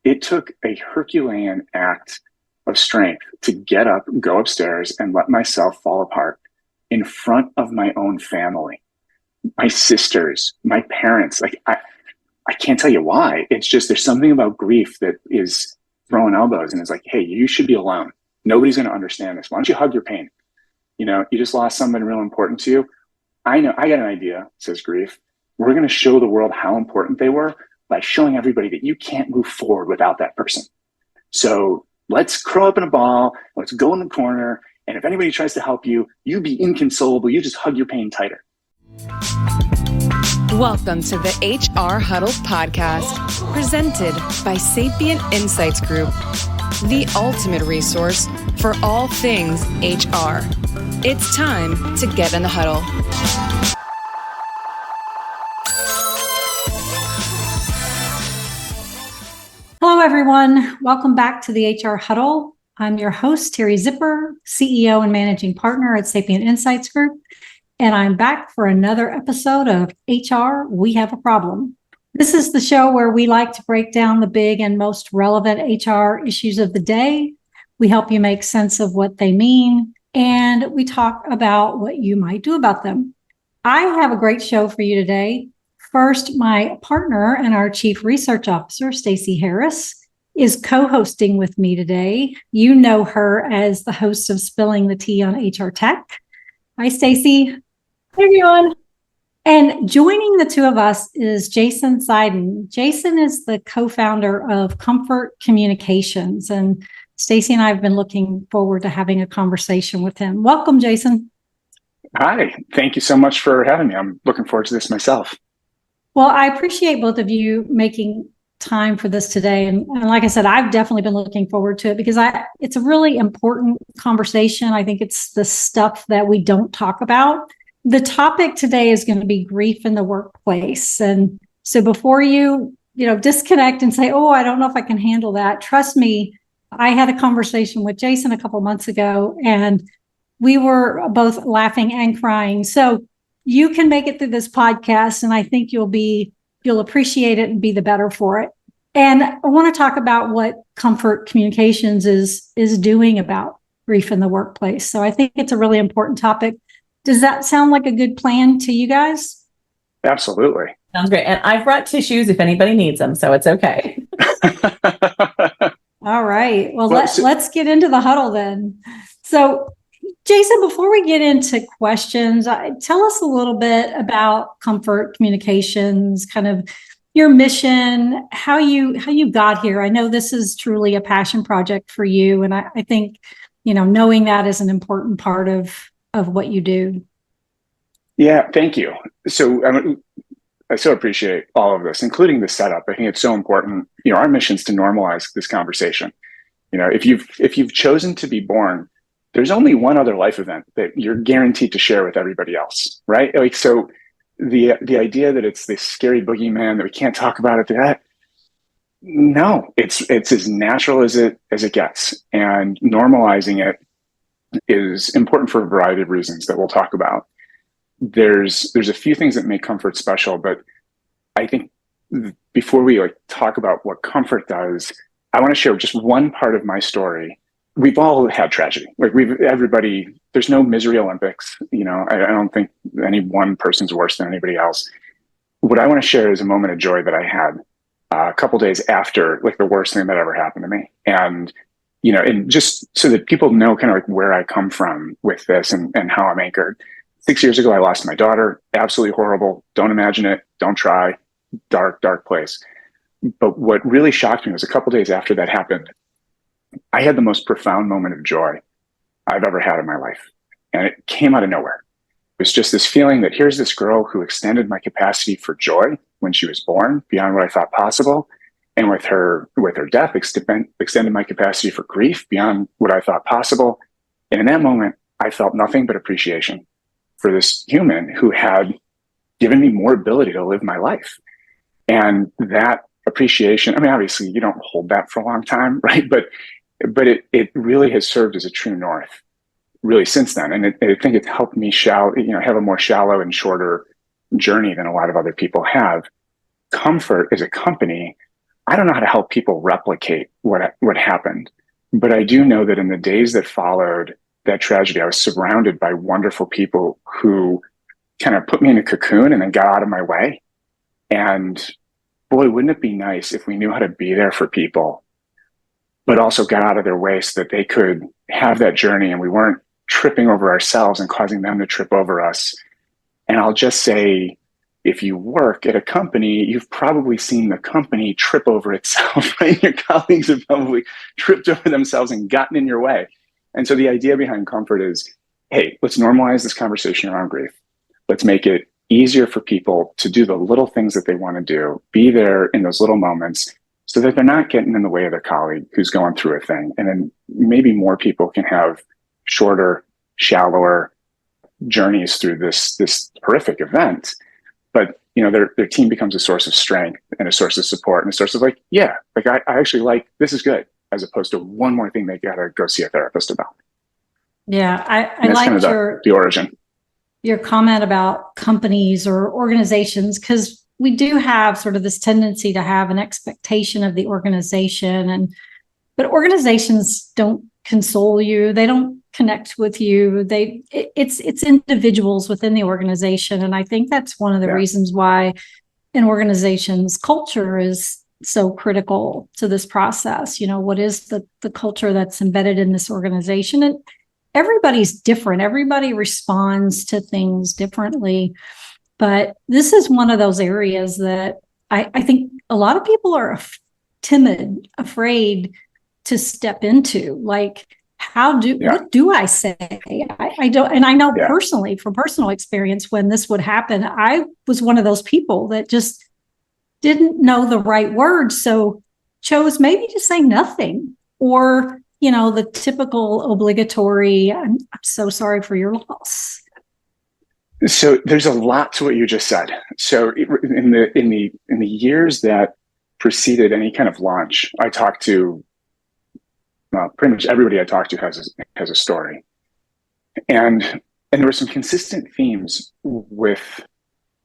it took a Herculean act of strength to get up, go upstairs, and let myself fall apart in front of my own family, my sisters, my parents. I can't tell you why. It's just there's something about grief that is throwing elbows and it's like, hey, you should be alone. Nobody's going to understand this. Why don't you hug your pain? You just lost someone real important to you. I know, I got an idea, says grief. We're going to show the world how important they were by showing everybody that you can't move forward without that person. So let's curl up in a ball, let's go in the corner, and if anybody tries to help you, you be inconsolable, you just hug your pain tighter. Welcome to the HR Huddle podcast, presented by Sapient Insights Group, the ultimate resource for all things HR. It's time to get in the huddle. Hello, everyone. Welcome back to the HR Huddle. I'm your host, Teri Zipper, CEO and Managing Partner at Sapient Insights Group. And I'm back for another episode of HR, We Have a Problem. This is the show where we like to break down the big and most relevant HR issues of the day. We help you make sense of what they mean, and we talk about what you might do about them. I have a great show for you today. First, my partner and our Chief Research Officer, Stacey Harris, is co-hosting with me today. You know her as the host of Spilling the Tea on HR Tech. Hi, Stacey. Hey, everyone. And joining the two of us is Jason Seiden. Jason is the co-founder of Comfort Communications, and Stacey and I have been looking forward to having a conversation with him. Welcome, Jason. Hi, thank you so much for having me. I'm looking forward to this myself. Well, I appreciate both of you making time for this today. And like I said, I've definitely been looking forward to it because it's a really important conversation. I think it's the stuff that we don't talk about. The topic today is going to be grief in the workplace. And so before you disconnect and say, oh, I don't know if I can handle that, trust me, I had a conversation with Jason a couple of months ago, and we were both laughing and crying. So you can make it through this podcast, and I think you'll appreciate it and be the better for it. And I want to talk about what Comfort Communications is doing about grief in the workplace. So I think it's a really important topic. Does that sound like a good plan to you guys? Absolutely. Sounds great. And I've brought tissues if anybody needs them, so it's okay. All right. Well, let's get into the huddle then. So Jason, before we get into questions, tell us a little bit about Comfort Communications, kind of your mission, how you got here. I know this is truly a passion project for you, and I think knowing that is an important part of what you do. Yeah, thank you. So I so appreciate all of this, including the setup. I think it's so important. Our mission is to normalize this conversation. If you've chosen to be born, there's only one other life event that you're guaranteed to share with everybody else, right? Like, so the idea that it's this scary boogeyman that we can't talk about no, it's as natural as it gets, and normalizing it is important for a variety of reasons that we'll talk about. There's a few things that make comfort special, but I think before we talk about what comfort does, I want to share just one part of my story. We've all had tragedy. There's no misery Olympics. I don't think any one person's worse than anybody else. What I want to share is a moment of joy that I had a couple days after the worst thing that ever happened to me. And, and just so that people know kind of where I come from with this and how I'm anchored. 6 years ago, I lost my daughter. Absolutely horrible. Don't imagine it. Don't try. Dark, dark place. But what really shocked me was a couple days after that happened, I had the most profound moment of joy I've ever had in my life. And it came out of nowhere. It was just this feeling that here's this girl who extended my capacity for joy when she was born beyond what I thought possible. And with her death, extended my capacity for grief beyond what I thought possible. And in that moment, I felt nothing but appreciation for this human who had given me more ability to live my life. And that appreciation, obviously you don't hold that for a long time, right? But it really has served as a true north really since then. And I think it's helped me have a more shallow and shorter journey than a lot of other people have. Comfort as a company, I don't know how to help people replicate what happened, but I do know that in the days that followed that tragedy, I was surrounded by wonderful people who kind of put me in a cocoon and then got out of my way. And boy, wouldn't it be nice if we knew how to be there for people, but also got out of their way so that they could have that journey and we weren't tripping over ourselves and causing them to trip over us. And I'll just say, if you work at a company, you've probably seen the company trip over itself, right? Your colleagues have probably tripped over themselves and gotten in your way. And so the idea behind comfort is, hey, let's normalize this conversation around grief. Let's make it easier for people to do the little things that they want to do, be there in those little moments so that they're not getting in the way of their colleague who's going through a thing. And then maybe more people can have shorter, shallower journeys through this horrific event. But their team becomes a source of strength and a source of support and a source of I actually like, this is good, as opposed to one more thing they got to go see a therapist about. Yeah, I like kind of the origin. Your comment about companies or organizations, because we do have sort of this tendency to have an expectation of the organization, but organizations don't console you. They don't connect with you. It's individuals within the organization. And I think that's one of the reasons why an organization's culture is so critical to this process. What is the culture that's embedded in this organization? And everybody's different. Everybody responds to things differently. But this is one of those areas that I think a lot of people are timid, afraid to step into. Like, what do I say? I don't, and I know personally from personal experience, when this would happen, I was one of those people that just didn't know the right words. So chose maybe to say nothing, or, the typical obligatory, I'm so sorry for your loss. So there's a lot to what you just said. So in the years that preceded any kind of launch, I talked to pretty much everybody I talked to has a story, and there were some consistent themes with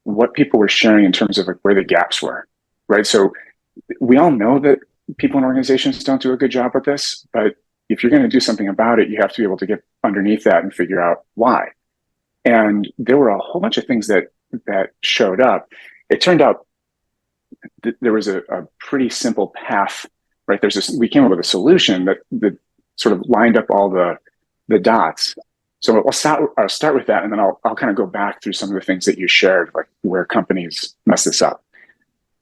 what people were sharing in terms of where the gaps were, right? So we all know that people in organizations don't do a good job with this, but if you're going to do something about it, you have to be able to get underneath that and figure out why. And there were a whole bunch of things that showed up. It turned out that there was a pretty simple path, right? We came up with a solution that sort of lined up all the dots. So I'll start with that, and then I'll kind of go back through some of the things that you shared, like where companies mess this up.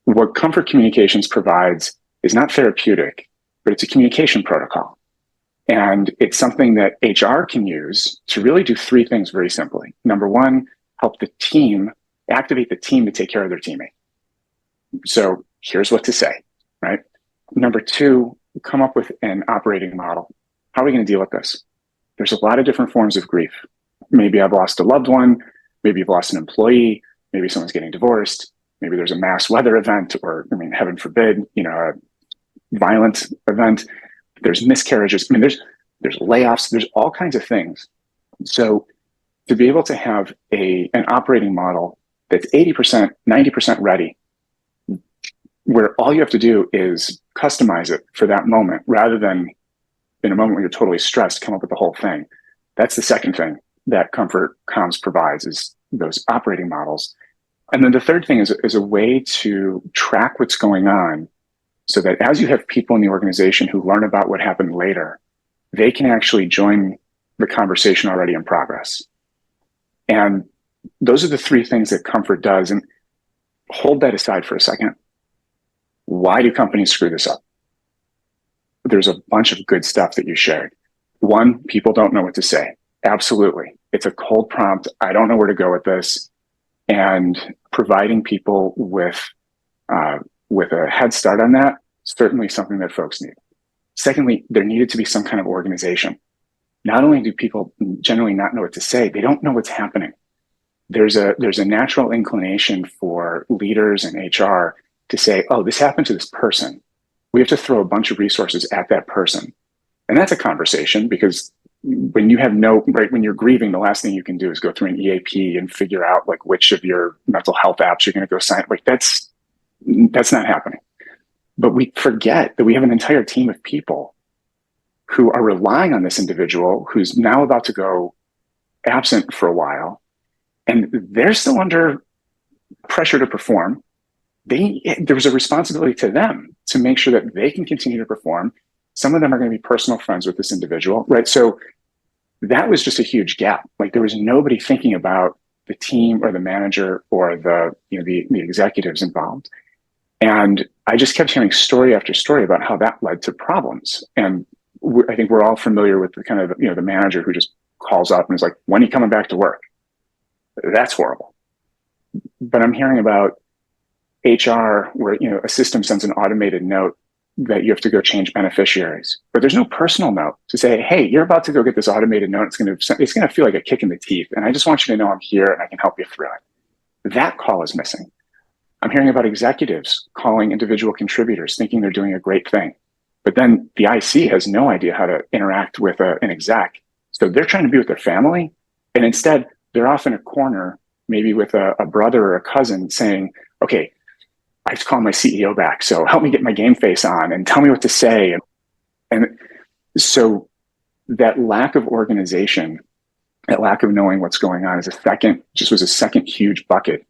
What Comfort Communications provides is not therapeutic, but it's a communication protocol. And it's something that HR can use to really do three things very simply. Number one, help the team, activate the team to take care of their teammate. So here's what to say, right? Number two, come up with an operating model. How are we going to deal with this? There's a lot of different forms of grief. Maybe I've lost a loved one. Maybe you've lost an employee. Maybe someone's getting divorced. Maybe there's a mass weather event, or, heaven forbid, a violent event. There's miscarriages. There's layoffs. There's all kinds of things. So to be able to have an operating model that's 80%, 90% ready, where all you have to do is customize it for that moment, rather than in a moment when you're totally stressed, come up with the whole thing. That's the second thing that Comfort Comms provides, is those operating models. And then the third thing is a way to track what's going on, so that as you have people in the organization who learn about what happened later, they can actually join the conversation already in progress. And those are the three things that Comfort does. And hold that aside for a second. Why do companies screw this up? There's a bunch of good stuff that you shared. One, people don't know what to say. Absolutely. It's a cold prompt. I don't know where to go with this. And providing people with a head start on that, certainly something that folks need. Secondly, there needed to be some kind of organization. Not only do people generally not know what to say, they don't know what's happening. There's a natural inclination for leaders and HR to say, oh, this happened to this person. We have to throw a bunch of resources at that person. And that's a conversation, because when you have when you're grieving, the last thing you can do is go through an EAP and figure out which of your mental health apps you're going to go sign. That's not happening. But we forget that we have an entire team of people who are relying on this individual who's now about to go absent for a while, and they're still under pressure to perform. There was a responsibility to them to make sure that they can continue to perform. Some of them are going to be personal friends with this individual, right? So that was just a huge gap. Like, there was nobody thinking about the team or the manager or the executives involved. And I just kept hearing story after story about how that led to problems. And I think we're all familiar with the kind of, the manager who just calls up and is like, when are you coming back to work? That's horrible. But I'm hearing about HR where, a system sends an automated note that you have to go change beneficiaries, but there's no personal note to say, hey, you're about to go get this automated note. It's going to feel like a kick in the teeth. And I just want you to know I'm here and I can help you through it. That call is missing. I'm hearing about executives calling individual contributors thinking they're doing a great thing, but then the IC has no idea how to interact with an exec. So they're trying to be with their family, and instead they're off in a corner, maybe with a brother or a cousin saying, okay, I have to call my CEO back, so help me get my game face on and tell me what to say. And so that lack of organization, that lack of knowing what's going on was a second huge bucket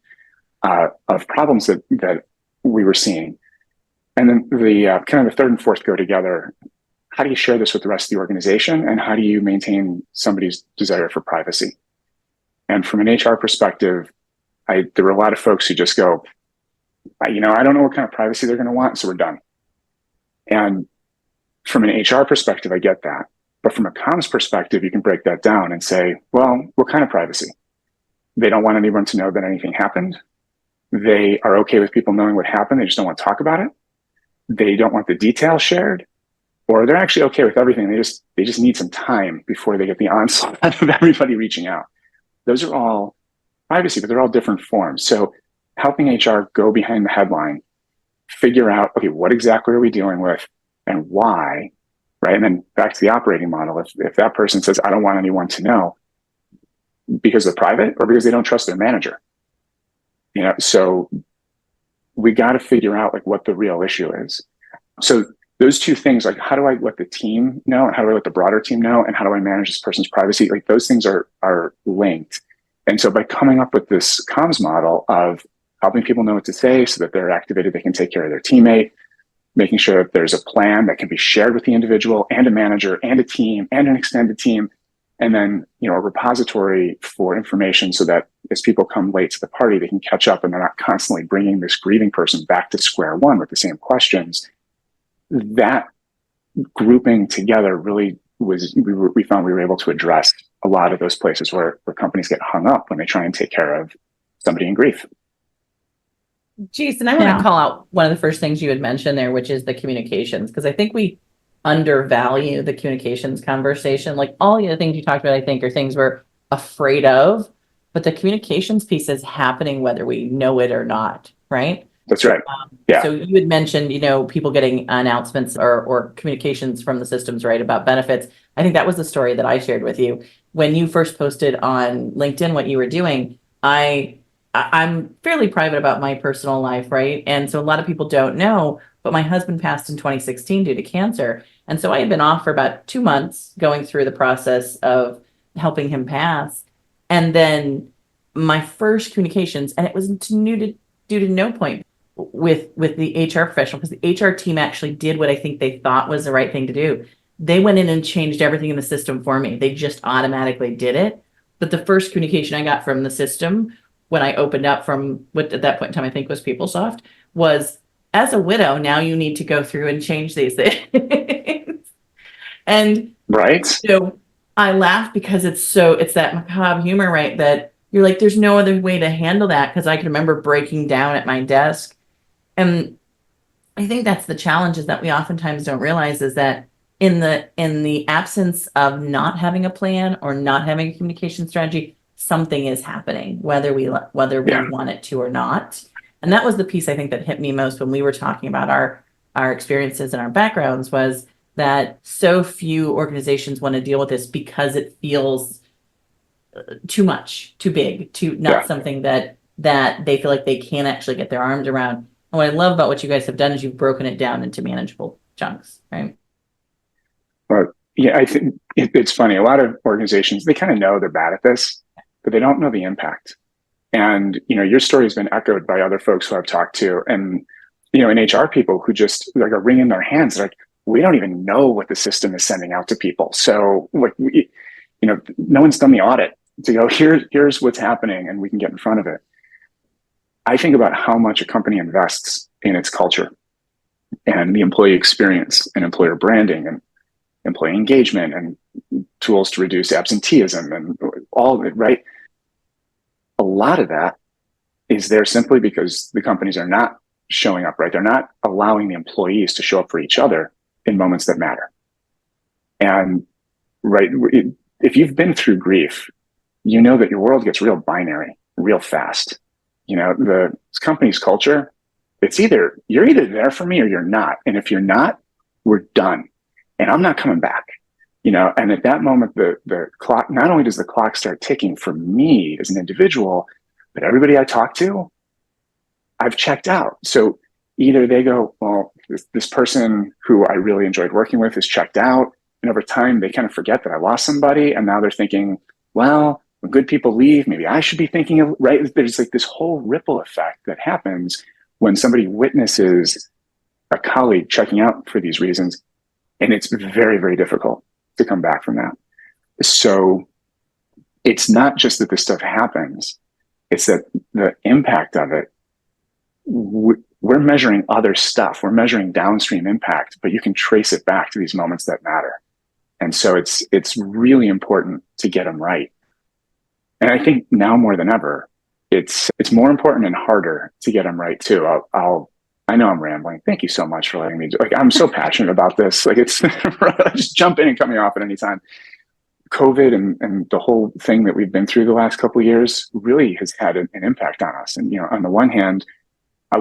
of problems that we were seeing. And then the kind of the third and fourth go together. How do you share this with the rest of the organization? And how do you maintain somebody's desire for privacy? And from an HR perspective, there were a lot of folks who just go, I don't know what kind of privacy they're going to want, so we're done. And from an HR perspective, I get that. But from a comms perspective, you can break that down and say, well, what kind of privacy? They don't want anyone to know that anything happened. They are okay with people knowing what happened. They just don't want to talk about it. They don't want the details shared, or they're actually okay with everything. They just need some time before they get the onslaught of everybody reaching out. Those are all privacy, but they're all different forms. So helping HR go behind the headline, figure out, okay, what exactly are we dealing with and why, right? And then back to the operating model. If that person says, I don't want anyone to know because they're private or because they don't trust their manager, so we got to figure out like what the real issue is. So those two things, like how do I let the team know and how do I let the broader team know and how do I manage this person's privacy? Like those things are linked. And so by coming up with this comms model of helping people know what to say so that they're activated, they can take care of their teammate, making sure that there's a plan that can be shared with the individual and a manager and a team and an extended team, and then a repository for information so that as people come late to the party, they can catch up and they're not constantly bringing this grieving person back to square one with the same questions. That grouping together really we found we were able to address a lot of those places where companies get hung up when they try and take care of somebody in grief. Jason, I want to call out one of the first things you had mentioned there, which is the communications, because I think we undervalue the communications conversation. Like all the other things you talked about, I think, are things we're afraid of, but the communications piece is happening whether we know it or not, right? That's right. Yeah. So you had mentioned, people getting announcements or communications from the systems, right, about benefits. I think that was the story that I shared with you. When you first posted on LinkedIn what you were doing, I'm fairly private about my personal life, right? And so a lot of people don't know, but my husband passed in 2016 due to cancer. And so I had been off for about 2 months going through the process of helping him pass. And then my first communications, and it was due to no point with the HR professional, because the HR team actually did what I think they thought was the right thing to do. They went in and changed everything in the system for me. They just automatically did it. But the first communication I got from the system when I opened up from what at that point in time I think was PeopleSoft was, as a widow, now you need to go through and change these things. And right. So I laugh because it's that macabre humor, right? That you're like, there's no other way to handle that, because I can remember breaking down at my desk. And I think that's the challenge, is that we oftentimes don't realize is that in the absence of not having a plan or not having a communication strategy, something is happening, whether we want it to or not. And that was the piece I think that hit me most when we were talking about our experiences and our backgrounds, was that so few organizations want to deal with this because it feels too much, too big, something that they feel like they can't actually get their arms around. And what I love about what you guys have done is you've broken it down into manageable chunks, right? But yeah, I think it's funny. A lot of organizations, they kind of know they're bad at this, but they don't know the impact. And, your story has been echoed by other folks who I've talked to, and, in HR, people who just like are wringing their hands, like, we don't even know what the system is sending out to people. So like, no one's done the audit to go, here's what's happening, and we can get in front of it. I think about how much a company invests in its culture and the employee experience and employer branding and employee engagement and tools to reduce absenteeism and all of it, right? A lot of that is there simply because the companies are not showing up right. They're not allowing the employees to show up for each other in moments that matter. And right, if you've been through grief, you know that your world gets real binary real fast. The company's culture, it's you're either there for me or you're not. And if you're not, we're done. And I'm not coming back. And at that moment, the clock, not only does the clock start ticking for me as an individual, but everybody I talk to, I've checked out. So either they go, well, this person who I really enjoyed working with is checked out. And over time, they kind of forget that I lost somebody. And now they're thinking, well, when good people leave, maybe I should be thinking of, right? There's like this whole ripple effect that happens when somebody witnesses a colleague checking out for these reasons. And it's very, very difficult to come back from that. So it's not just that this stuff happens, it's that the impact of it, we're measuring other stuff. We're measuring downstream impact, but you can trace it back to these moments that matter. And so it's really important to get them right. And I think now more than ever, it's more important and harder to get them right too. I know I'm rambling. Thank you so much for letting me I'm so passionate about this. Like just jump in and cut me off at any time. COVID and the whole thing that we've been through the last couple of years really has had an impact on us. And, on the one hand,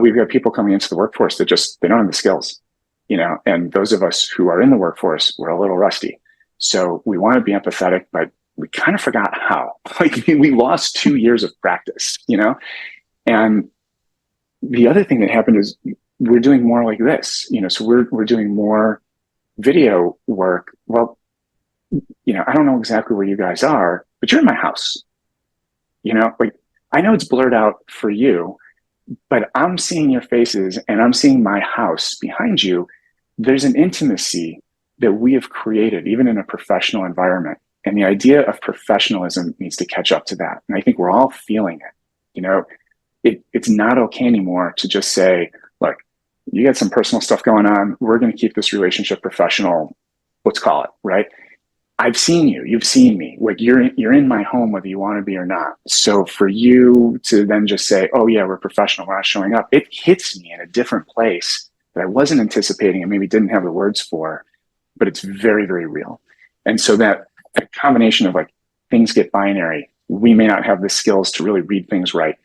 we've got people coming into the workforce that they don't have the skills, and those of us who are in the workforce, we're a little rusty. So we want to be empathetic, but we kind of forgot how. We lost 2 years of practice, and the other thing that happened is we're doing more like this, so we're doing more video work. Well, I don't know exactly where you guys are, but you're in my house, I know it's blurred out for you, but I'm seeing your faces and I'm seeing my house behind you. There's an intimacy that we have created, even in a professional environment. And the idea of professionalism needs to catch up to that. And I think we're all feeling it. It's not okay anymore to just say, look, you got some personal stuff going on. We're going to keep this relationship professional. Let's call it, right? I've seen you, you've seen me. Like you're in my home, whether you want to be or not. So for you to then just say, oh yeah, we're professional, we're not showing up, it hits me in a different place that I wasn't anticipating and maybe didn't have the words for, but it's very, very real. And so that a combination of things get binary. We may not have the skills to really read things right,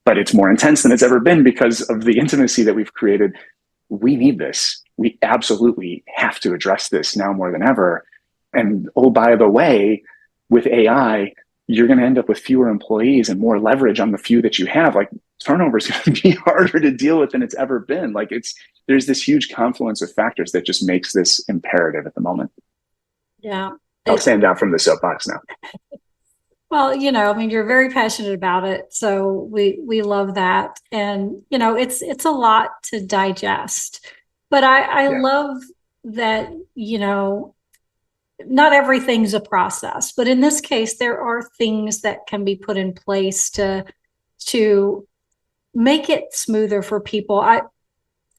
but it's more intense than it's ever been because of the intimacy that we've created. We need this. We absolutely have to address this now more than ever. And oh, by the way, with AI, you're going to end up with fewer employees and more leverage on the few that you have. Turnover is going to be harder to deal with than it's ever been. There's this huge confluence of factors that just makes this imperative at the moment. Yeah. I'll stand down from the soapbox now. Well, you're very passionate about it. So we love that. And, it's a lot to digest, but I love that, not everything's a process, but in this case, there are things that can be put in place to make it smoother for people.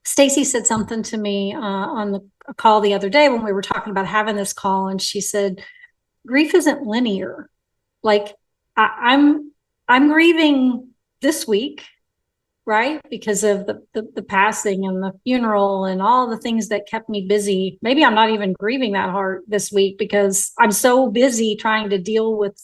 Stacey said something to me on a call the other day when we were talking about having this call, and she said, grief isn't linear. I'm grieving this week, right? Because of the passing and the funeral and all the things that kept me busy. Maybe I'm not even grieving that hard this week because I'm so busy trying to deal with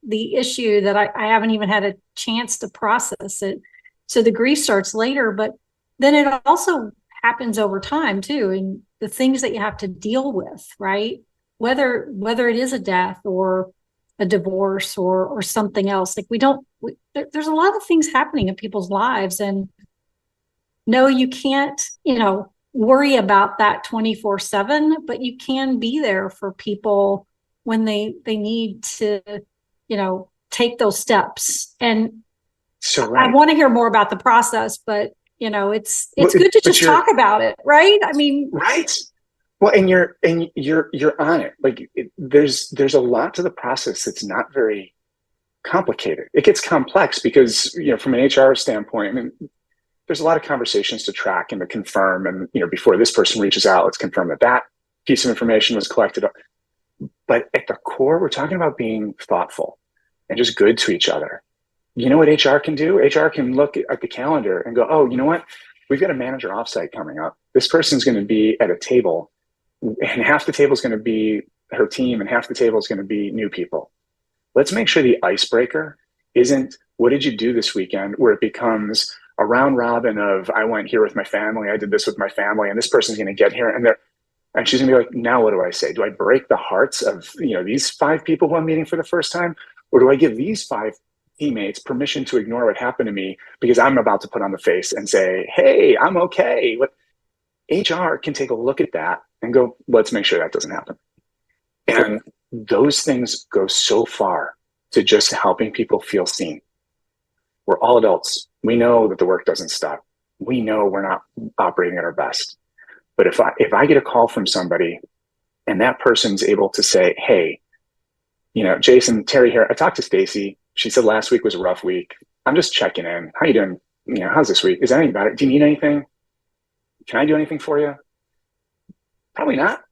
the issue that I haven't even had a chance to process it. So the grief starts later, but then it also happens over time too. And the things that you have to deal with, right? Whether it is a death or a divorce or something else, there's a lot of things happening in people's lives, and no, you can't, worry about that 24/7, but you can be there for people when they need to, take those steps. And So I right. want to hear more about the process, but it's Well, good to but just talk about it, right? I mean, right. Well, and you're on it. Like there's a lot to the process that's not very complicated. It gets complex because, from an HR standpoint, I mean, there's a lot of conversations to track and to confirm. And, before this person reaches out, let's confirm that that piece of information was collected. But at the core, we're talking about being thoughtful and just good to each other. You know what HR can do? HR can look at the calendar and go, oh, you know what? We've got a manager offsite coming up. This person's going to be at a table, and half the table is going to be her team, and half the table is going to be new people. Let's make sure the icebreaker isn't, what did you do this weekend? Where it becomes a round robin of, I went here with my family, I did this with my family, and this person's going to get here, and she's going to be like, now what do I say? Do I break the hearts of these 5 people who I'm meeting for the first time, or do I give these 5 teammates permission to ignore what happened to me because I'm about to put on the face and say, hey, I'm okay? What HR can take a look at that and go, let's make sure that doesn't happen. And those things go so far to just helping people feel seen. We're all adults. We know that the work doesn't stop. We know we're not operating at our best. But if I get a call from somebody and that person's able to say, hey, Jason, Teri here, I talked to Stacey. She said last week was a rough week. I'm just checking in. How you doing? How's this week? Is that any better? Do you need anything? Can I do anything for you? Probably not.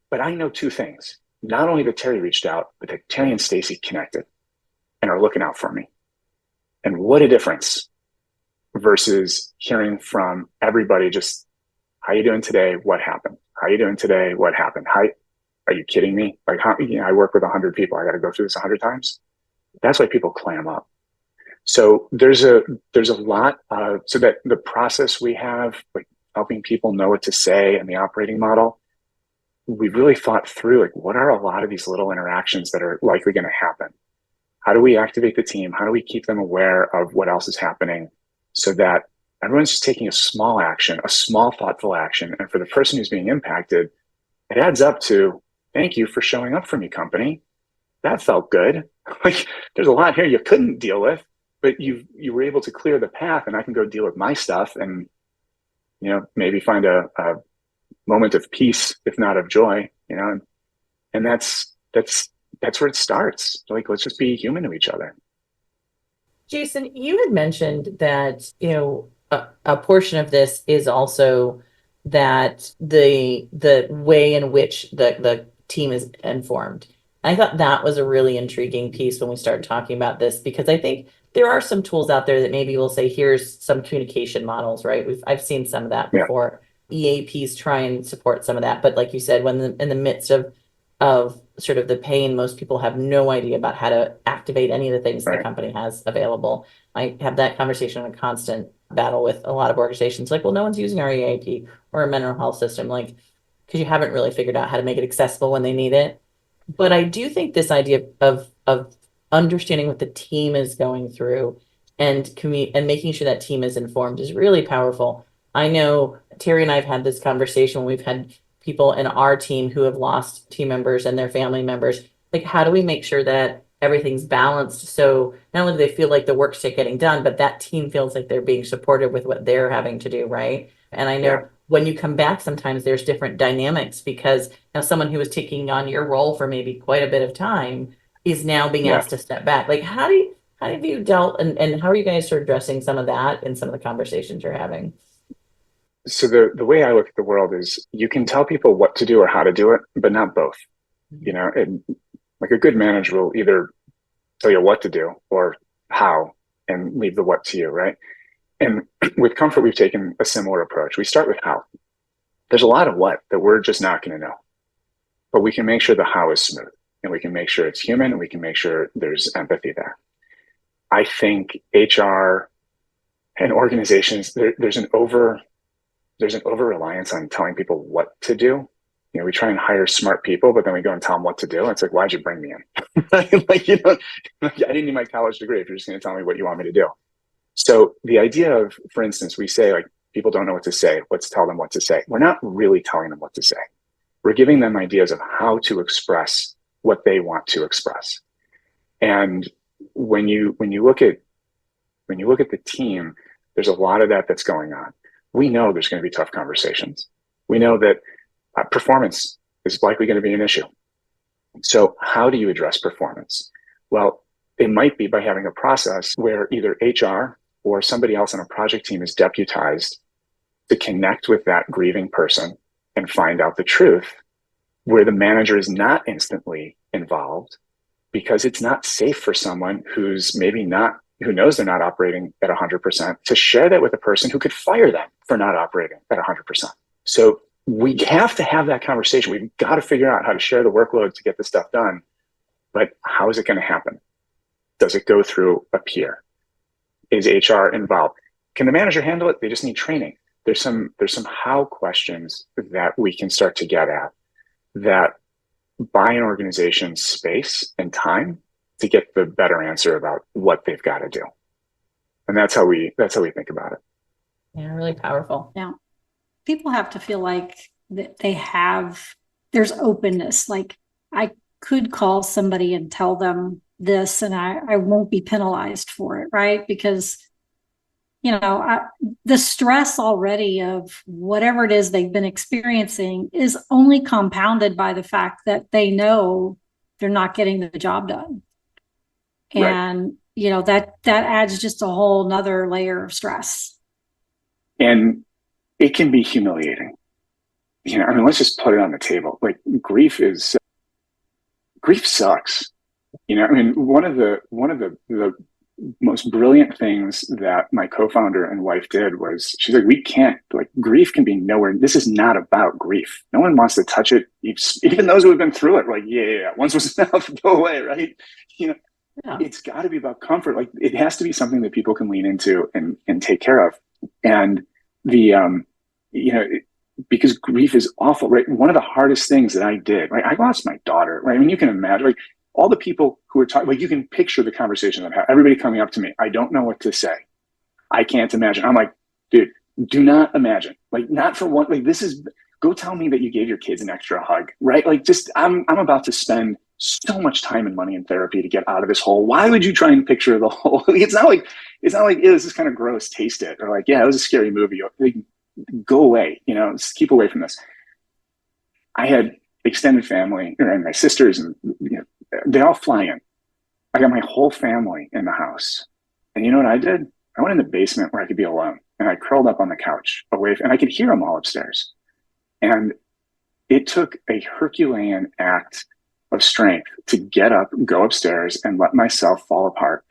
But I know 2 things. Not only that Teri reached out, but that Teri and Stacey connected and are looking out for me. And what a difference versus hearing from everybody just, how you doing today? What happened? How you doing today? What happened? Are you kidding me? Like, I work with 100 people. I got to go through this 100 times. That's why people clam up. So there's a lot, so that the process we have, like helping people know what to say and the operating model, we've really thought through, like, what are a lot of these little interactions that are likely going to happen? How do we activate the team? How do we keep them aware of what else is happening so that everyone's just taking a small action, a small thoughtful action. And for the person who's being impacted, it adds up to, thank you for showing up for me, company. That felt good. Like, there's a lot here you couldn't deal with, but you were able to clear the path, and I can go deal with my stuff and, maybe find a moment of peace, if not of joy, and that's where it starts. Like, let's just be human to each other. Jason, you had mentioned that, a portion of this is also that the way in which the team is informed. I thought that was a really intriguing piece when we started talking about this, because I think there are some tools out there that maybe will say, here's some communication models, right? I've seen some of that before. Yeah. EAPs try and support some of that. But like you said, when in the midst of sort of the pain, most people have no idea about how to activate any of the things the company has available. I have that conversation on a constant battle with a lot of organizations, like, well, no one's using our EAP or a mental health system, like, because you haven't really figured out how to make it accessible when they need it. But I do think this idea of understanding what the team is going through and making sure that team is informed is really powerful. I know Teri and I have had this conversation when we've had people in our team who have lost team members and their family members. Like, how do we make sure that everything's balanced, so not only do they feel like the work's getting done, but that team feels like they're being supported with what they're having to do, right? And I know when you come back, sometimes there's different dynamics, because now someone who was taking on your role for maybe quite a bit of time is now being asked to step back. Like, how have you dealt, and how are you guys sort of addressing some of that in some of the conversations you're having? So the way I look at the world is, you can tell people what to do or how to do it, but not both. And like, a good manager will either tell you what to do or how, and leave the what to you, right? And with Comfort, we've taken a similar approach. We start with how. There's a lot of what that we're just not going to know, but we can make sure the how is smooth, and we can make sure it's human, and we can make sure there's empathy there. I think HR and organizations, there's an over reliance on telling people what to do. We try and hire smart people, but then we go and tell them what to do. And it's like, why'd you bring me in? I didn't need my college degree if you're just going to tell me what you want me to do. So the idea of, for instance, we say, like, people don't know what to say. Let's tell them what to say. We're not really telling them what to say. We're giving them ideas of how to express what they want to express. And when you look at the team, there's a lot of that that's going on. We know there's going to be tough conversations. We know that performance is likely going to be an issue. So how do you address performance? Well, it might be by having a process where either HR or somebody else on a project team is deputized to connect with that grieving person and find out the truth, where the manager is not instantly involved, because it's not safe for someone who knows they're not operating at 100% to share that with a person who could fire them for not operating at 100%. So we have to have that conversation. We've got to figure out how to share the workload to get this stuff done. But how is it going to happen? Does it go through a peer? Is HR involved? Can the manager handle it? They just need training. There's some how questions that we can start to get at that buy an organization space and time to get the better answer about what they've got to do. And that's how we think about it. Yeah, really powerful. Yeah. People have to feel like that there's openness. Like, I could call somebody and tell them this and I won't be penalized for it, right? Because, the stress already of whatever it is they've been experiencing is only compounded by the fact that they know they're not getting the job done. And, that adds just a whole nother layer of stress. And it can be humiliating. Let's just put it on the table. Like, grief sucks. One of the most brilliant things that my co-founder and wife did was, she's like, grief can be nowhere. This is not about grief. No one wants to touch it. Even those who have been through it, like, yeah, once was enough, go away, right? Yeah. It's got to be about comfort. Like, it has to be something that people can lean into and take care of. And because grief is awful, right? One of the hardest things that I did, right? I lost my daughter, right? You can imagine, like, all the people who are talking, like, you can picture the conversation I've had. Everybody coming up to me, I don't know what to say. I can't imagine. I'm like, dude, do not imagine. Like, not for one, like, go tell me that you gave your kids an extra hug, right? Like, I'm about to spend so much time and money in therapy to get out of this hole. Why would you try and picture the hole? It's not like, yeah, this is kind of gross, taste it. Or like, yeah, it was a scary movie. Like, go away, just keep away from this. I had extended family and my sisters, and they all fly in. I got my whole family in the house. And you know what I did? I went in the basement where I could be alone, and I curled up on the couch and I could hear them all upstairs. And it took a Herculean act of strength to get up, go upstairs, and let myself fall apart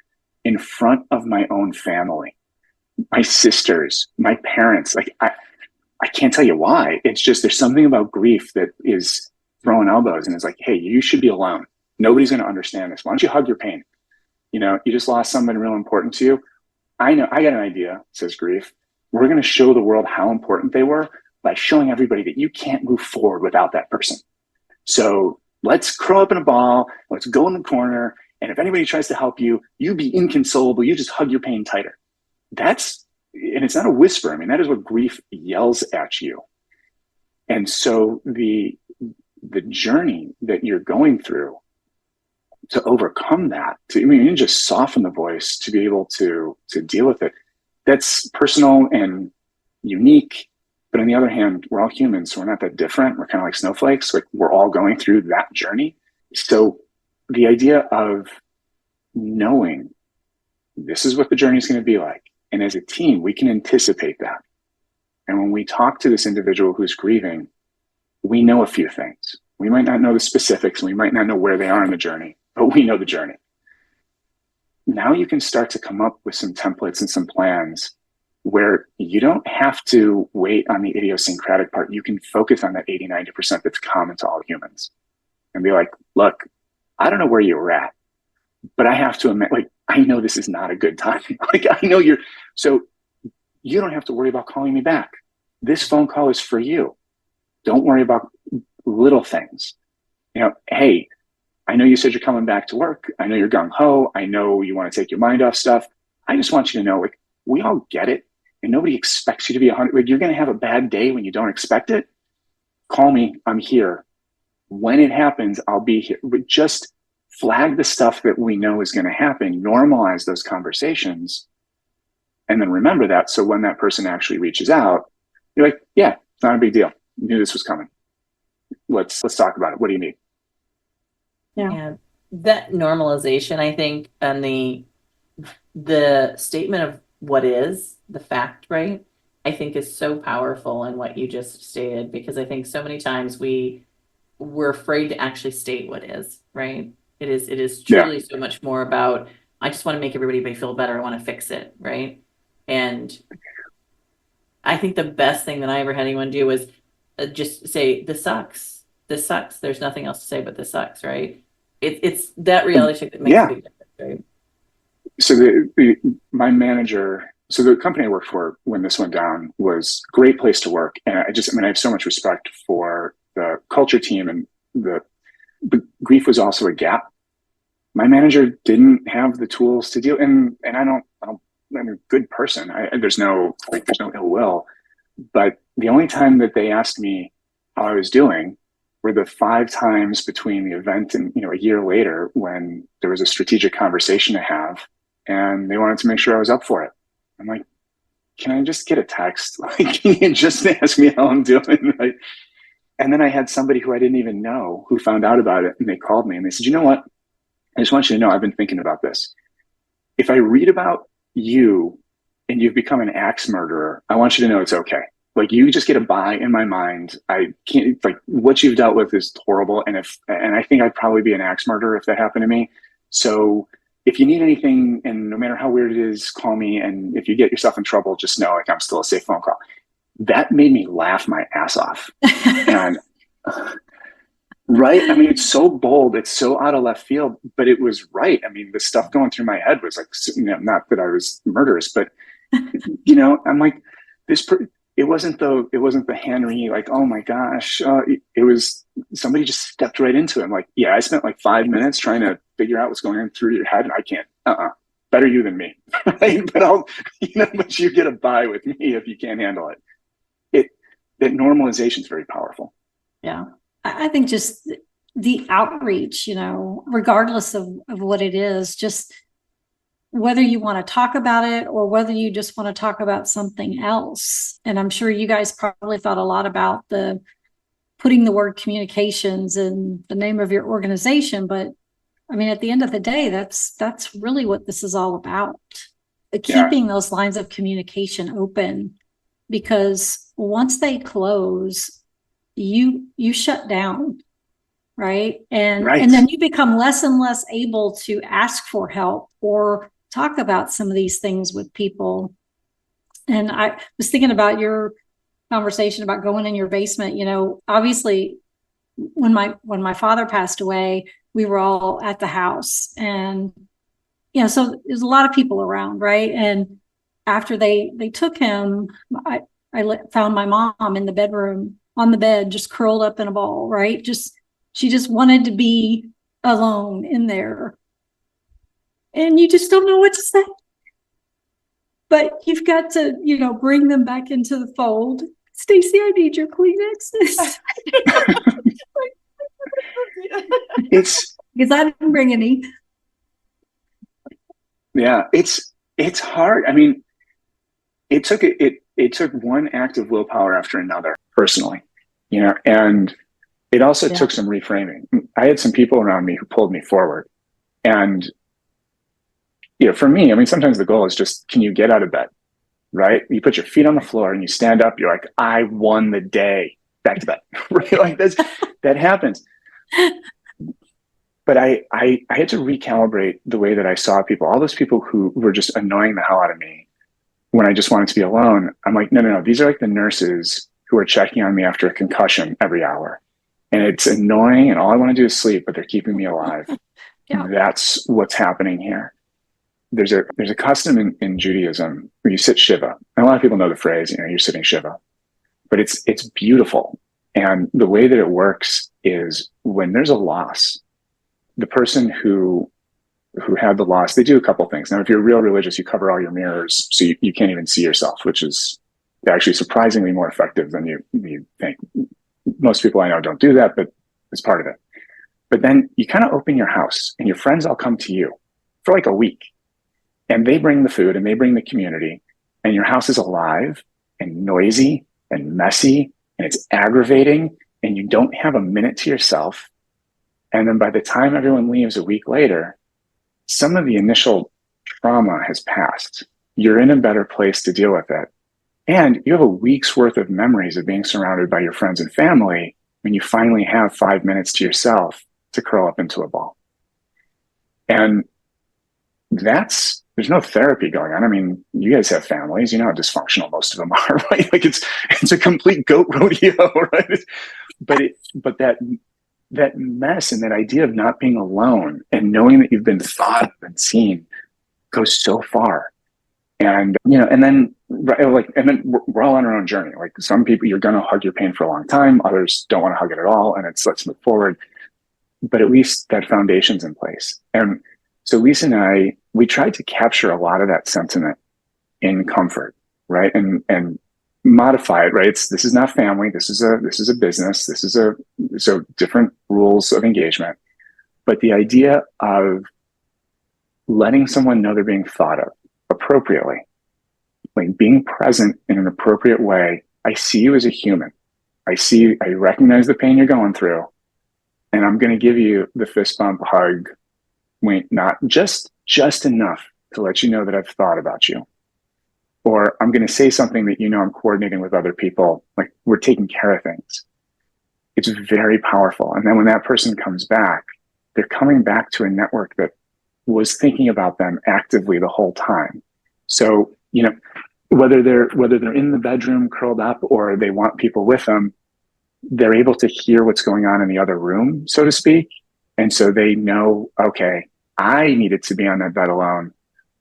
in front of my own family, my sisters, my parents. Like, I can't tell you why. It's just, there's something about grief that is throwing elbows, and it's like, hey, you should be alone. Nobody's going to understand this. Why don't you hug your pain? You just lost someone real important to you. I know, I got an idea, says grief. We're going to show the world how important they were by showing everybody that you can't move forward without that person. So let's curl up in a ball. Let's go in the corner. And if anybody tries to help you, you be inconsolable. You just hug your pain tighter. And it's not a whisper. That is what grief yells at you. And so the journey that you're going through to overcome that, you just soften the voice to be able to deal with it. That's personal and unique. But on the other hand, we're all humans, so we're not that different. We're kind of like snowflakes. Like, we're all going through that journey. So the idea of knowing this is what the journey is going to be like. And as a team, we can anticipate that. And when we talk to this individual who's grieving, we know a few things. We might not know the specifics. We might not know where they are in the journey, but we know the journey. Now you can start to come up with some templates and some plans where you don't have to wait on the idiosyncratic part. You can focus on that 80, 90% that's common to all humans and be like, look, I don't know where you're at, but I have to admit, like, I know this is not a good time. Like, I know so you don't have to worry about calling me back. This phone call is for you. Don't worry about little things. Hey, I know you said you're coming back to work. I know you're gung ho. I know you want to take your mind off stuff. I just want you to know, like, we all get it. and nobody expects you to be 100. Like, you're going to have a bad day when you don't expect it. Call me. I'm here. When it happens, I'll be here. But just flag the stuff that we know is going to happen, normalize those conversations, and then remember that. So when that person actually reaches out, you're like, yeah, it's not a big deal. Knew this was coming. Let's talk about it. What do you need? Yeah. That normalization, I think, and the statement of what is the fact, right? I think is so powerful in what you just stated, because I think so many times we're afraid to actually state what is, right? It is truly so much more about, I just want to make everybody feel better. I want to fix it, right? And I think the best thing that I ever had anyone do was just say, this sucks. This sucks. There's nothing else to say but this sucks, right? It's that reality check that makes a big difference, right? So my manager, so the company I worked for when this went down was a great place to work. And I have so much respect for the culture team, and but grief was also a gap. My manager didn't have the tools to deal, and I'm a good person. There's no ill will, but the only time that they asked me how I was doing were the 5 times between the event and, a year later, when there was a strategic conversation to have, and they wanted to make sure I was up for it. I'm like, can I just get a text? Like, can you just ask me how I'm doing? Right? And then I had somebody who I didn't even know who found out about it, and they called me and they said, you know what? I just want you to know, I've been thinking about this. If I read about you and you've become an axe murderer, I want you to know it's okay. Like, you just get a buy in my mind. I can't, like, what you've dealt with is horrible. And I think I'd probably be an axe murderer if that happened to me. So if you need anything, and no matter how weird it is, call me. And if you get yourself in trouble, just know, like, I'm still a safe phone call. That made me laugh my ass off. And right. I mean, it's so bold. It's so out of left field, but it was right. I mean, the stuff going through my head was like, not that I was murderous, but I'm like, it wasn't the Henry, like, oh my gosh. It was somebody just stepped right into it. I'm like, yeah, I spent like 5 minutes trying to figure out what's going on through your head, and I can't. Better you than me, right? But but you get a buy with me if you can't handle it. That normalization is very powerful. Yeah. I think just the outreach, regardless of what it is, just whether you want to talk about it or whether you just want to talk about something else. And I'm sure you guys probably thought a lot about putting the word communications in the name of your organization. But I mean, at the end of the day, that's really what this is all about. Keeping those lines of communication open, because once they close, you shut down, right? And then you become less and less able to ask for help or talk about some of these things with people. And I was thinking about your conversation about going in your basement. Obviously, when my father passed away, we were all at the house, and so there's a lot of people around, right? And after they took him, I found my mom in the bedroom on the bed, just curled up in a ball, right? She just wanted to be alone in there. And you just don't know what to say. But you've got to, bring them back into the fold. Stacey, I need your Kleenexes. Because I didn't bring any. Yeah, it's hard. I mean, it took one act of willpower after another, personally, and it also took some reframing. I had some people around me who pulled me forward. And, for me, I mean, sometimes the goal is just, can you get out of bed, right? You put your feet on the floor and you stand up, you're like, I won the day, back to bed, right? Like that happens. But I had to recalibrate the way that I saw people. All those people who were just annoying the hell out of me when I just wanted to be alone. I'm like, no. These are like the nurses who are checking on me after a concussion every hour. And it's annoying, and all I want to do is sleep, but they're keeping me alive. Yeah. That's what's happening here. There's a custom in Judaism where you sit Shiva. And a lot of people know the phrase, you're sitting Shiva. But it's beautiful. And the way that it works is when there's a loss, the person who who had the loss, they do a couple things. Now, if you're real religious, you cover all your mirrors, so you can't even see yourself, which is actually surprisingly more effective than you think. Most people I know don't do that, but it's part of it. But then you kind of open your house and your friends all come to you for like a week, and they bring the food and they bring the community, and your house is alive and noisy and messy, and it's aggravating, and you don't have a minute to yourself. And then by the time everyone leaves a week later, some of the initial trauma has passed. You're in a better place to deal with it. And you have a week's worth of memories of being surrounded by your friends and family when you finally have 5 minutes to yourself to curl up into a ball. And there's no therapy going on. I mean, you guys have families, you know how dysfunctional most of them are, right? Like it's a complete goat rodeo, right? But that mess and that idea of not being alone and knowing that you've been thought of and seen goes so far. And, you know, and then we're all on our own journey. Like some people, you're going to hug your pain for a long time. Others don't want to hug it at all. And let's move forward. But at least that foundation's in place. And so Lisa and I, we tried to capture a lot of that sentiment in Comfort, right? And modify it, right? This is not family. This is a business. So different rules of engagement. But the idea of letting someone know they're being thought of appropriately, like being present in an appropriate way. I see you as a human. I recognize the pain you're going through, and I'm going to give you the fist bump, hug, wink, not just enough to let you know that I've thought about you. Or I'm going to say something that, you know, I'm coordinating with other people. Like we're taking care of things. It's very powerful. And then when that person comes back, they're coming back to a network that was thinking about them actively the whole time. So, you know, whether they're in the bedroom curled up or they want people with them, they're able to hear what's going on in the other room, so to speak. And so they know, okay, I needed to be on that bed alone,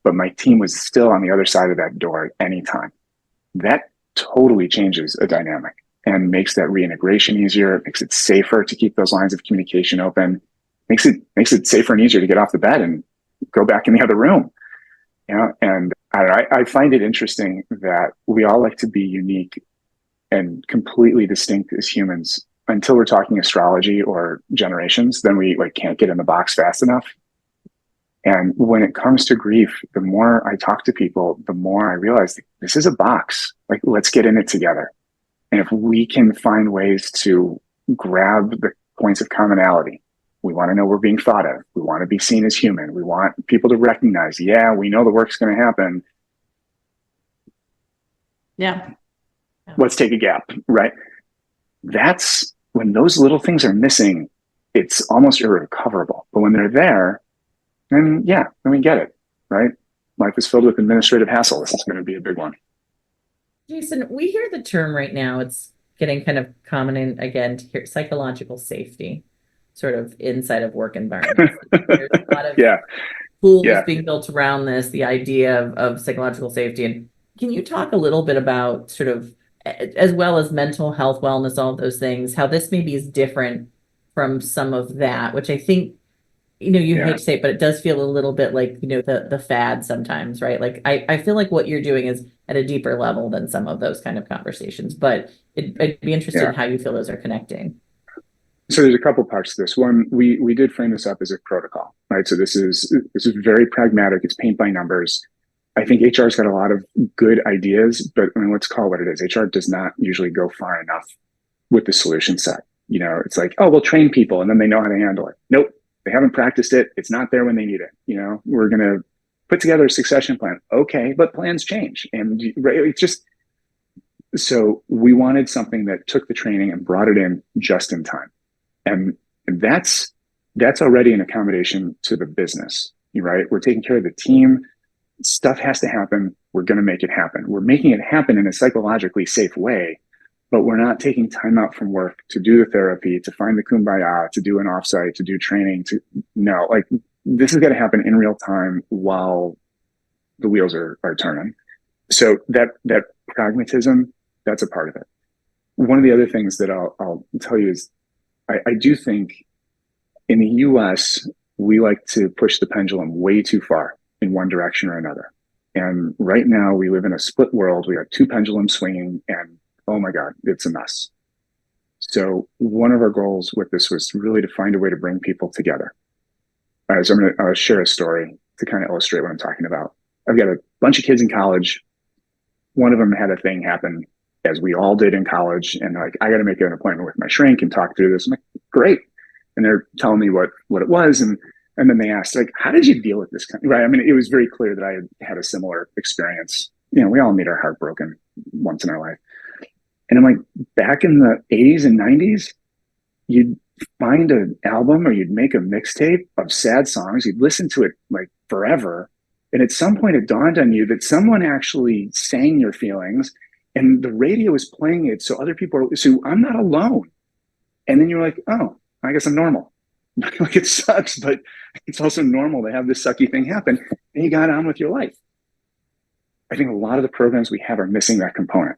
but my team was still on the other side of that door at any time. That totally changes a dynamic and makes that reintegration easier, makes it safer to keep those lines of communication open, makes it safer and easier to get off the bed and go back in the other room. You know, and I find it interesting that we all like to be unique and completely distinct as humans until we're talking astrology or generations. Then we can't get in the box fast enough. And when it comes to grief, the more I talk to people, the more I realize this is a box. Like, let's get in it together. And if we can find ways to grab the points of commonality, we want to know we're being thought of. We want to be seen as human. We want people to recognize, yeah, we know the work's going to happen. Yeah. Let's take a gap, right? That's when those little things are missing, it's almost irrecoverable. But when they're there, then we get it, right? Life is filled with administrative hassle. This is going to be a big one. Jason, we hear the term right now, it's getting kind of common again to hear psychological safety sort of inside of work environments. There's a lot of tools being built around this, the idea of psychological safety. And can you talk a little bit about sort of, as well as mental health, wellness, all of those things, how this maybe is different from some of that, which I think, you know, you hate to say it, but it does feel a little bit like, you know, the fad sometimes, right? Like, I feel like what you're doing is at a deeper level than some of those kind of conversations, but I'd be interested in how you feel those are connecting. So there's a couple parts to this. One, we did frame this up as a protocol, right? So this is very pragmatic. It's paint by numbers. I think HR's got a lot of good ideas, but I mean, let's call it what it is. HR does not usually go far enough with the solution set. You know, it's like, oh, we'll train people and then they know how to handle it. Nope. They haven't practiced it. It's not there when they need it. You know, we're going to put together a succession plan. Okay. But plans change. And it's just, so we wanted something that took the training and brought it in just in time. And that's already an accommodation to the business, right? We're taking care of the team. Stuff has to happen. We're going to make it happen. We're making it happen in a psychologically safe way, but we're not taking time out from work to do the therapy, to find the kumbaya, to do an offsite, to do training, this is going to happen in real time while the wheels are turning. So that pragmatism, that's a part of it. One of the other things that I'll tell you is I do think in the US, we like to push the pendulum way too far in one direction or another. And right now we live in a split world. We have two pendulums swinging, and oh my God, it's a mess. So one of our goals with this was really to find a way to bring people together. So I'm going to share a story to kind of illustrate what I'm talking about. I've got a bunch of kids in college. One of them had a thing happen, as we all did in college. And like, I got to make an appointment with my shrink and talk through this. I'm like, great. And they're telling me what it was. And then they asked, like, how did you deal with this? Right. I mean, it was very clear that I had a similar experience. You know, we all need our heart broken once in our life. And I'm like, back in the 80s and 90s, you'd find an album or you'd make a mixtape of sad songs. You'd listen to it like forever. And at some point it dawned on you that someone actually sang your feelings and the radio was playing it. So other people are, so I'm not alone. And then you're like, oh, I guess I'm normal. Like, it sucks, but it's also normal to have this sucky thing happen. And you got on with your life. I think a lot of the programs we have are missing that component.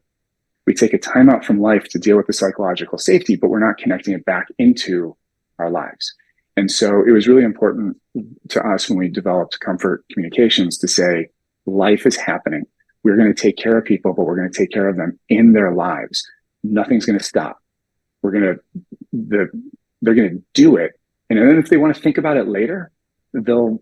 We take a time out from life to deal with the psychological safety, but we're not connecting it back into our lives. And so it was really important to us when we developed Comfort Communications to say, life is happening. We're going to take care of people, but we're going to take care of them in their lives. Nothing's going to stop. They're going to do it. And then if they want to think about it later, the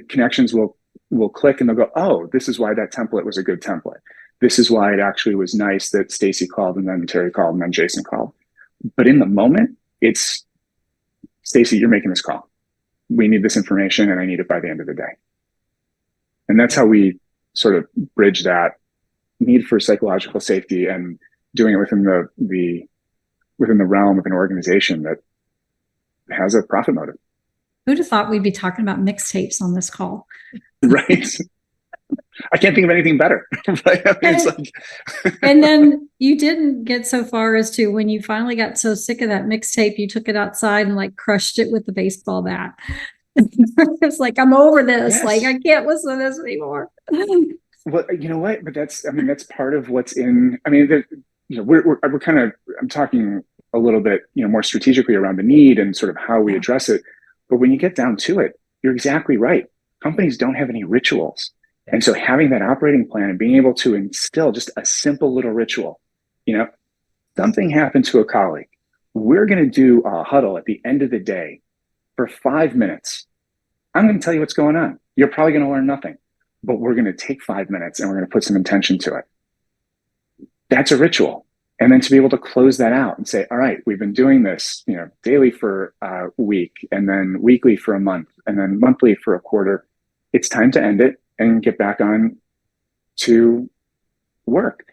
connections will click and they'll go, oh, this is why that template was a good template. This is why it actually was nice that Stacey called and then Teri called and then Jason called. But in the moment, it's, Stacey, you're making this call. We need this information and I need it by the end of the day. And that's how we sort of bridge that need for psychological safety and doing it within the realm of an organization that has a profit motive. Who'd have thought we'd be talking about mixtapes on this call? Right. I can't think of anything better. Right? I mean, it's like and then you didn't get so far as to when you finally got so sick of that mixtape, you took it outside and like crushed it with the baseball bat. It's like, I'm over this. Yes. Like, I can't listen to this anymore. Well, you know what? But that's part of what's in, we're kind of, I'm talking a little bit, more strategically around the need and sort of how we address it. But when you get down to it, you're exactly right. Companies don't have any rituals. And so having that operating plan and being able to instill just a simple little ritual, something happened to a colleague. We're going to do a huddle at the end of the day for 5 minutes. I'm going to tell you what's going on. You're probably going to learn nothing, but we're going to take 5 minutes and we're going to put some intention to it. That's a ritual. And then to be able to close that out and say, all right, we've been doing this, daily for a week and then weekly for a month and then monthly for a quarter. It's time to end it and get back on to work.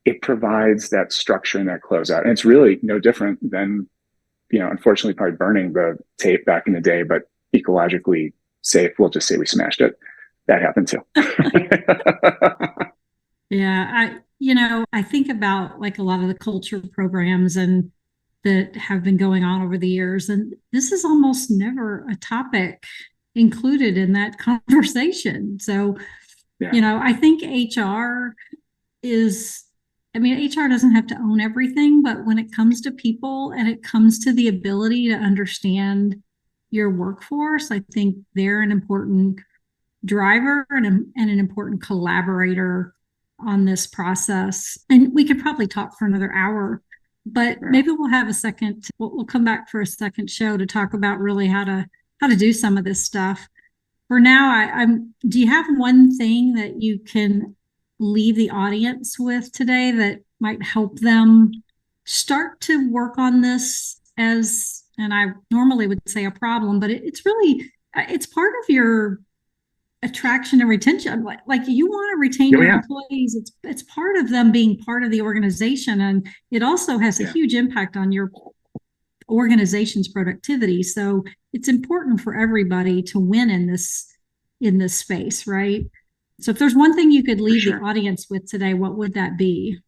It provides that structure and that closeout. And it's really no different than, unfortunately probably burning the tape back in the day, but ecologically safe. We'll just say we smashed it. That happened too. Yeah. I think about like a lot of the culture programs and that have been going on over the years. And this is almost never a topic included in that conversation. So, I think HR doesn't have to own everything, but when it comes to people and it comes to the ability to understand your workforce, I think they're an important driver and an important collaborator on this process. And we could probably talk for another hour, but maybe we'll come back for a second show to talk about really how to do some of this stuff. For now, do you have one thing that you can leave the audience with today that might help them start to work on this as, and I normally would say a problem, but it's part of your attraction and retention. Like you want to retain your employees. It's part of them being part of the organization. And it also has a huge impact on your organization's productivity. So it's important for everybody to win in this space, right? So if there's one thing you could leave the audience with today, what would that be?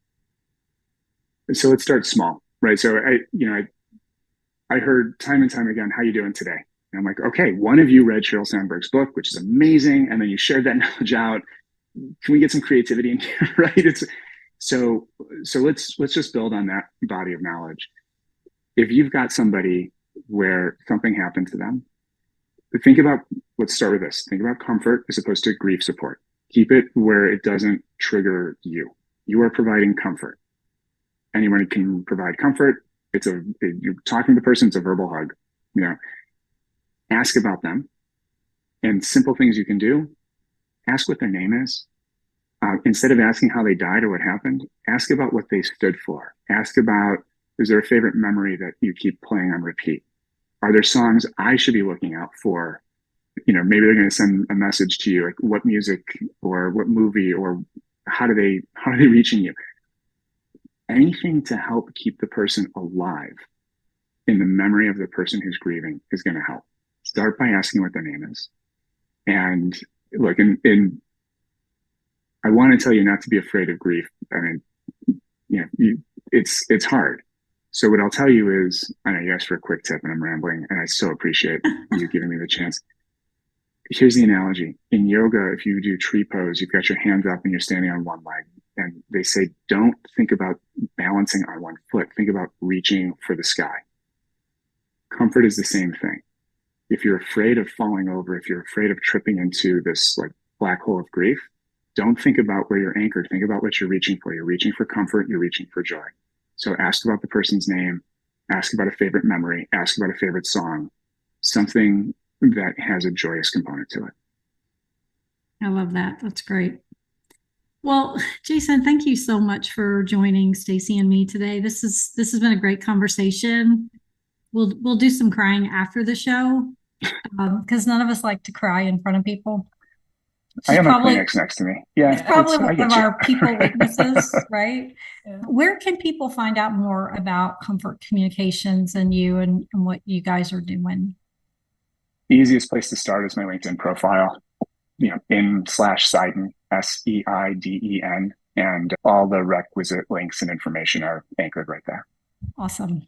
So let's start small, right? So I heard time and time again, how you doing today? And I'm like, okay, one of you read Sheryl Sandberg's book, which is amazing. And then you shared that knowledge out. Can we get some creativity in here, right? So let's just build on that body of knowledge. If you've got somebody where something happened to them think about, let's start with this. Think about comfort as opposed to grief support. Keep it where it doesn't trigger you. You are providing comfort. Anyone can provide comfort. You're talking to the person, it's a verbal hug. Ask about them, and simple things you can do. Ask what their name is. Instead of asking how they died or what happened, ask about what they stood for. Ask about, is there a favorite memory that you keep playing on repeat? Are there songs I should be looking out for? Maybe they're going to send a message to you, like what music or what movie, or how are they reaching you? Anything to help keep the person alive in the memory of the person who's grieving is going to help. Start by asking what their name is. And look, I want to tell you not to be afraid of grief. I mean, it's hard. So what I'll tell you is, I know you asked for a quick tip and I'm rambling, and I so appreciate you giving me the chance. Here's the analogy. In yoga, if you do tree pose, you've got your hands up and you're standing on one leg. And they say, don't think about balancing on one foot. Think about reaching for the sky. Comfort is the same thing. If you're afraid of falling over, if you're afraid of tripping into this like black hole of grief, don't think about where you're anchored. Think about what you're reaching for. You're reaching for comfort. You're reaching for joy. So ask about the person's name. Ask about a favorite memory. Ask about a favorite song. Something that has a joyous component to it. I love that. That's great. Well, Jason, thank you so much for joining Stacey and me today. This has been a great conversation. We'll do some crying after the show, because none of us like to cry in front of people. I have a Kleenex next to me. Yeah, it's probably one of our people weaknesses, right? Yeah. Where can people find out more about Comfort Communications and you and what you guys are doing? The easiest place to start is my LinkedIn profile. in/Seiden, Seiden, and all the requisite links and information are anchored right there. Awesome.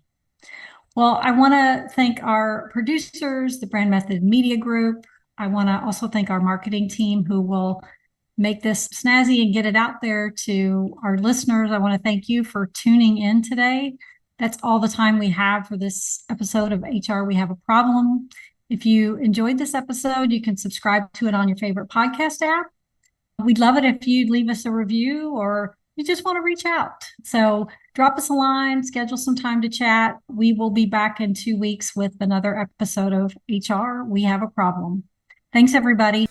Well, I want to thank our producers, the Brand Method Media Group. I want to also thank our marketing team who will make this snazzy and get it out there to our listeners. I want to thank you for tuning in today. That's all the time we have for this episode of HR We Have a Problem. If you enjoyed this episode, you can subscribe to it on your favorite podcast app. We'd love it if you'd leave us a review, or you just want to reach out. So drop us a line, schedule some time to chat. We will be back in 2 weeks with another episode of HR We Have a Problem. Thanks, everybody.